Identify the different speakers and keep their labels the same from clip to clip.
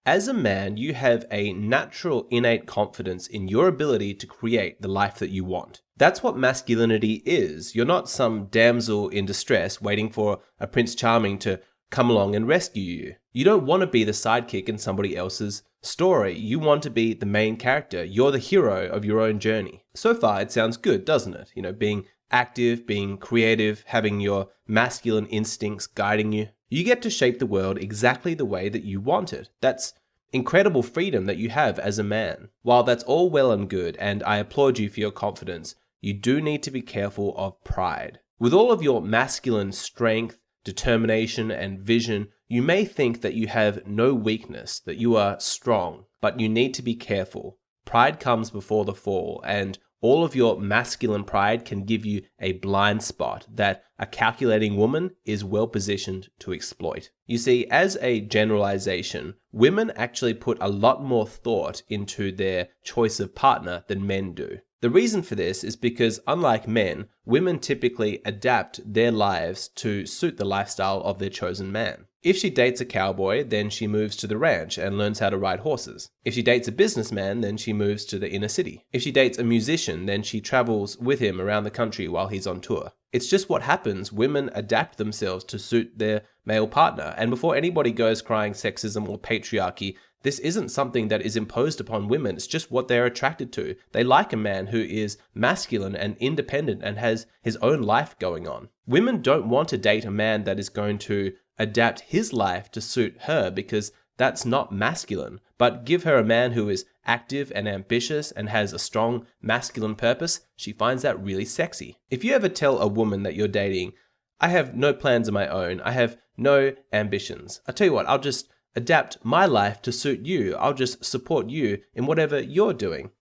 Speaker 1: As a man, you have a natural innate confidence in your ability to create the life that you want. That's what masculinity is. You're not some damsel in distress waiting for a Prince Charming to come along and rescue you. You don't want to be the sidekick in somebody else's story. You want to be the main character. You're the hero of your own journey. So far, it sounds good, doesn't it? Being active, being creative, having your masculine instincts guiding you. You get to shape the world exactly the way that you want it. That's incredible freedom that you have as a man. While that's all well and good, and I applaud you for your confidence, you do need to be careful of pride. With all of your masculine strength, determination, and vision, you may think that you have no weakness, that you are strong, but you need to be careful. Pride comes before the fall, and all of your masculine pride can give you a blind spot that a calculating woman is well positioned to exploit. You see, as a generalization, women actually put a lot more thought into their choice of partner than men do. The reason for this is because, unlike men, women typically adapt their lives to suit the lifestyle of their chosen man. If she dates a cowboy, then she moves to the ranch and learns how to ride horses. If she dates a businessman, then she moves to the inner city. If she dates a musician, then she travels with him around the country while he's on tour. It's just what happens. Women adapt themselves to suit their male partner. And before anybody goes crying sexism or patriarchy, this isn't something that is imposed upon women. It's just what they're attracted to. They like a man who is masculine and independent and has his own life going on. Women don't want to date a man that is going to adapt his life to suit her, because that's not masculine. But give her a man who is active and ambitious and has a strong masculine purpose, she finds that really sexy. If you ever tell a woman that you're dating, I have no plans of my own, I have no ambitions, I'll tell you what, I'll just adapt my life to suit you, I'll just support you in whatever you're doing.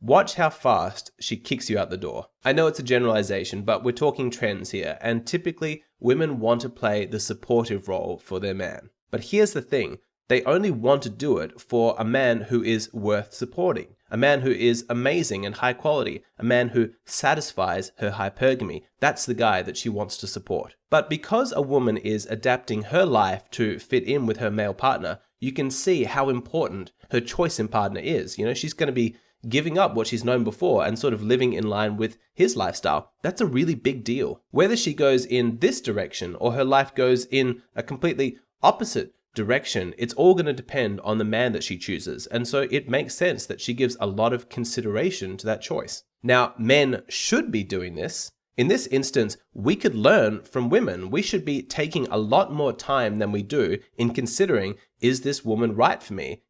Speaker 1: Watch how fast she kicks you out the door. I know it's a generalization, but we're talking trends here, and typically women want to play the supportive role for their man. But here's the thing, they only want to do it for a man who is worth supporting, a man who is amazing and high quality, a man who satisfies her hypergamy. That's the guy that she wants to support. But because a woman is adapting her life to fit in with her male partner, you can see how important her choice in partner is. She's going to be giving up what she's known before and sort of living in line with his lifestyle. That's a really big deal. Whether she goes in this direction or her life goes in a completely opposite direction, it's all going to depend on the man that she chooses. And so it makes sense that she gives a lot of consideration to that choice. Now, men should be doing this. In this instance, we could learn from women. We should be taking a lot more time than we do in considering, is this woman right for me?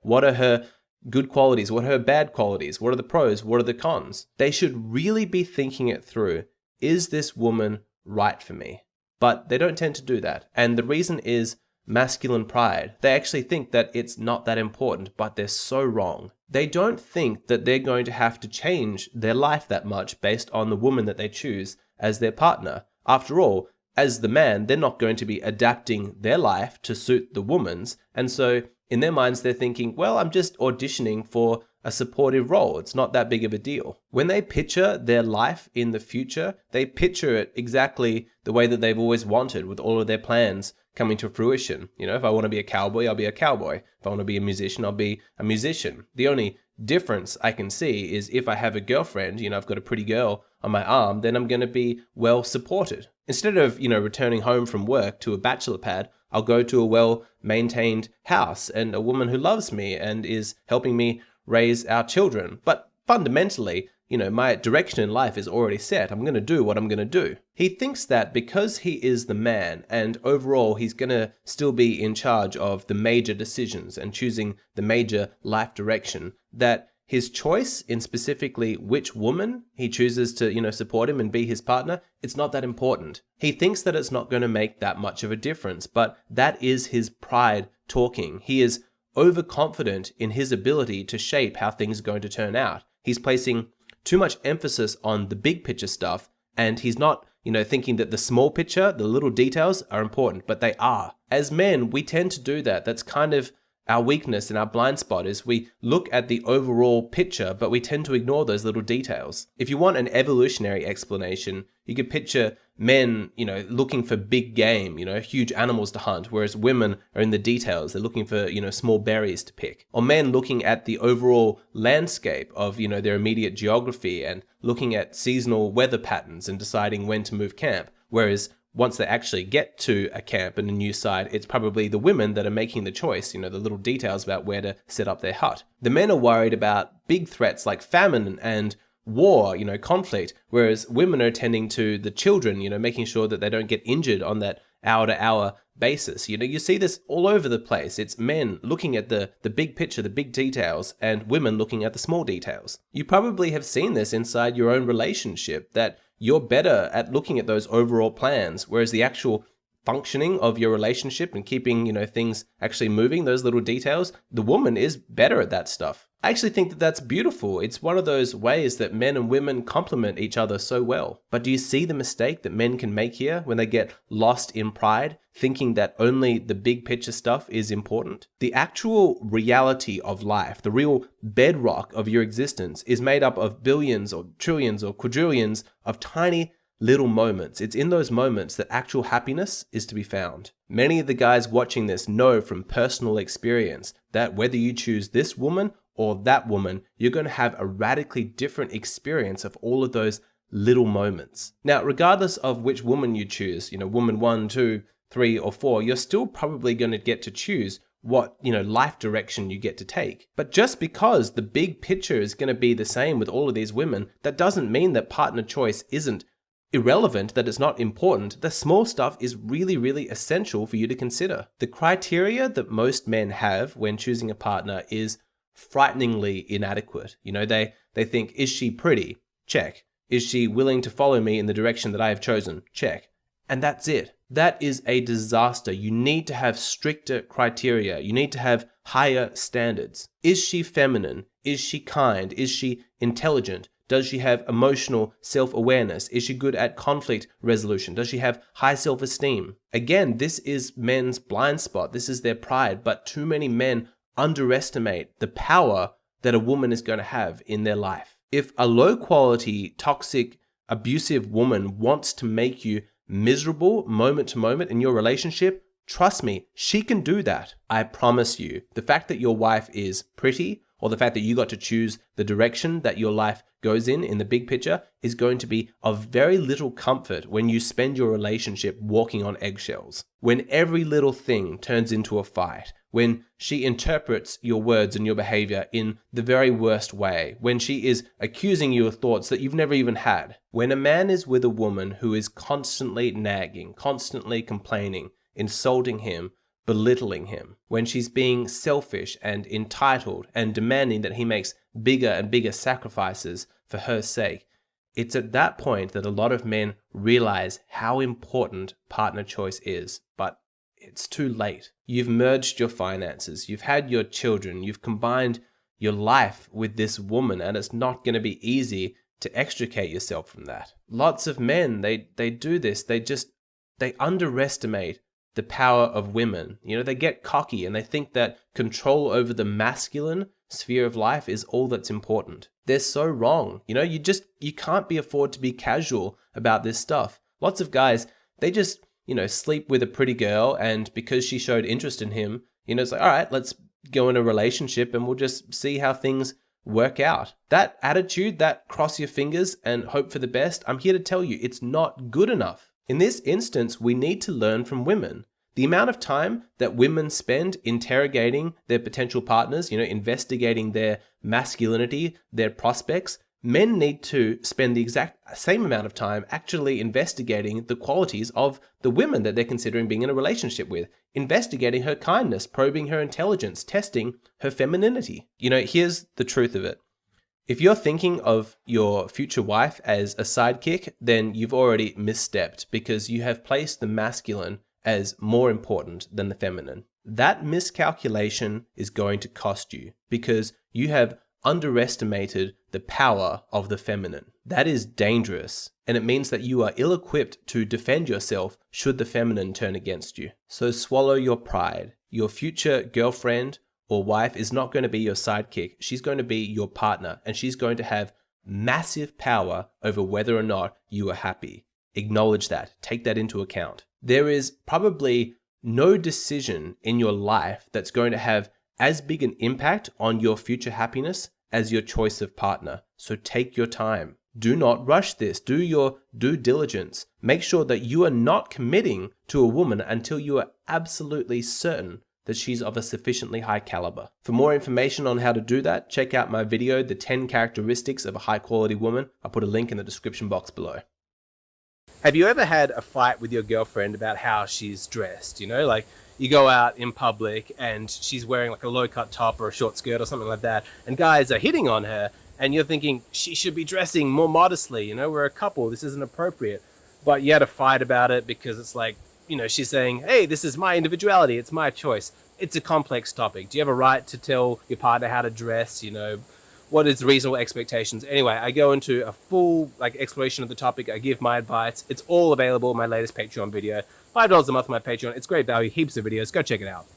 Speaker 1: What are her good qualities? What are her bad qualities? What are the pros? What are the cons? They should really be thinking it through. Is this woman right for me? But they don't tend to do that. And the reason is masculine pride. They actually think that it's not that important, but they're so wrong. They don't think that they're going to have to change their life that much based on the woman that they choose as their partner. After all, as the man, they're not going to be adapting their life to suit the woman's. And so in their minds, they're thinking, well, I'm just auditioning for a supportive role. It's not that big of a deal. When they picture their life in the future, they picture it exactly the way that they've always wanted, with all of their plans coming to fruition. If I want to be a cowboy, I'll be a cowboy. If I want to be a musician, I'll be a musician. The only difference I can see is if I have a girlfriend, I've got a pretty girl on my arm, then I'm going to be well supported. Instead of, returning home from work to a bachelor pad, I'll go to a well-maintained house and a woman who loves me and is helping me raise our children. But fundamentally, my direction in life is already set. I'm going to do what I'm going to do. He thinks that because he is the man and overall he's going to still be in charge of the major decisions and choosing the major life direction, that his choice in specifically which woman he chooses to, support him and be his partner, it's not that important. He thinks that it's not going to make that much of a difference, but that is his pride talking. He is overconfident in his ability to shape how things are going to turn out. He's placing too much emphasis on the big picture stuff, and he's not, thinking that the small picture, the little details are important, but they are. As men, we tend to do that. That's kind of Our weakness and our blind spot is we look at the overall picture, but we tend to ignore those little details. If you want an evolutionary explanation, you could picture men, looking for big game, huge animals to hunt, whereas women are in the details. They're looking for, small berries to pick. Or men looking at the overall landscape of, their immediate geography and looking at seasonal weather patterns and deciding when to move camp. Whereas once they actually get to a camp and a new site, it's probably the women that are making the choice, the little details about where to set up their hut. The men are worried about big threats like famine and war, conflict, whereas women are tending to the children, making sure that they don't get injured on that hour-to-hour basis. You see this all over the place. It's men looking at the big picture, the big details, and women looking at the small details. You probably have seen this inside your own relationship, that you're better at looking at those overall plans, whereas the actual functioning of your relationship and keeping, things actually moving, those little details, the woman is better at that stuff. I actually think that that's beautiful. It's one of those ways that men and women complement each other so well. But do you see the mistake that men can make here when they get lost in pride, thinking that only the big picture stuff is important? The actual reality of life, the real bedrock of your existence, is made up of billions or trillions or quadrillions of tiny little moments. It's in those moments that actual happiness is to be found. Many of the guys watching this know from personal experience that whether you choose this woman or that woman, you're going to have a radically different experience of all of those little moments. Now, regardless of which woman you choose, woman 1, 2, 3, or 4, you're still probably going to get to choose what, life direction you get to take. But just because the big picture is going to be the same with all of these women, that doesn't mean that partner choice isn't irrelevant, that it's not important. The small stuff is really, really essential for you to consider. The criteria that most men have when choosing a partner is frighteningly inadequate. They think, is she pretty? Check. Is she willing to follow me in the direction that I have chosen? Check. And that's it. That is a disaster. You need to have stricter criteria. You need to have higher standards. Is she feminine? Is she kind? Is she intelligent? Does she have emotional self-awareness? Is she good at conflict resolution? Does she have high self-esteem? Again, this is men's blind spot. This is their pride. But too many men underestimate the power that a woman is going to have in their life. If a low-quality, toxic, abusive woman wants to make you miserable moment to moment in your relationship, trust me, she can do that. I promise you. The fact that your wife is pretty, or the fact that you got to choose the direction that your life goes in the big picture, is going to be of very little comfort when you spend your relationship walking on eggshells. When every little thing turns into a fight, when she interprets your words and your behavior in the very worst way, when she is accusing you of thoughts that you've never even had. When a man is with a woman who is constantly nagging, constantly complaining, insulting him, belittling him, when she's being selfish and entitled and demanding that he makes bigger and bigger sacrifices for her sake, it's at that point that a lot of men realize how important partner choice is. But it's too late. You've merged your finances, you've had your children, you've combined your life with this woman, and it's not going to be easy to extricate yourself from that. Lots of men, they do this. They underestimate the power of women. They get cocky and they think that control over the masculine sphere of life is all that's important. They're so wrong. You can't be afford to be casual about this stuff. Lots of guys, they just, sleep with a pretty girl, and because she showed interest in him, it's like, all right, let's go in a relationship and we'll just see how things work out. That attitude, that cross your fingers and hope for the best, I'm here to tell you, it's not good enough. In this instance, we need to learn from women. The amount of time that women spend interrogating their potential partners, investigating their masculinity, their prospects, men need to spend the exact same amount of time actually investigating the qualities of the women that they're considering being in a relationship with, investigating her kindness, probing her intelligence, testing her femininity. Here's the truth of it. If you're thinking of your future wife as a sidekick, then you've already misstepped, because you have placed the masculine as more important than the feminine. That miscalculation is going to cost you, because you have underestimated the power of the feminine. That is dangerous, and it means that you are ill-equipped to defend yourself should the feminine turn against you. So swallow your pride. Your future girlfriend or wife is not going to be your sidekick. She's going to be your partner, and she's going to have massive power over whether or not you are happy. Acknowledge that. Take that into account. There is probably no decision in your life that's going to have as big an impact on your future happiness as your choice of partner. So take your time. Do not rush this. Do your due diligence. Make sure that you are not committing to a woman until you are absolutely certain that she's of a sufficiently high caliber. For more information on how to do that, check out my video, The 10 Characteristics of a High Quality Woman. I'll put a link in the description box below. Have you ever had a fight with your girlfriend about how she's dressed? You know, like you go out in public and she's wearing like a low-cut top or a short skirt or something like that, and guys are hitting on her, and you're thinking she should be dressing more modestly. You know, we're a couple, this isn't appropriate. But you had a fight about it because it's like, you know, she's saying, hey, this is my individuality, it's my choice. It's a complex topic. Do you have a right to tell your partner how to dress? You know, what is reasonable expectations? Anyway, I go into a full exploration of the topic. I give my advice. It's all available in my latest Patreon video. $5 a month for my Patreon. It's great value, heaps of videos. Go check it out.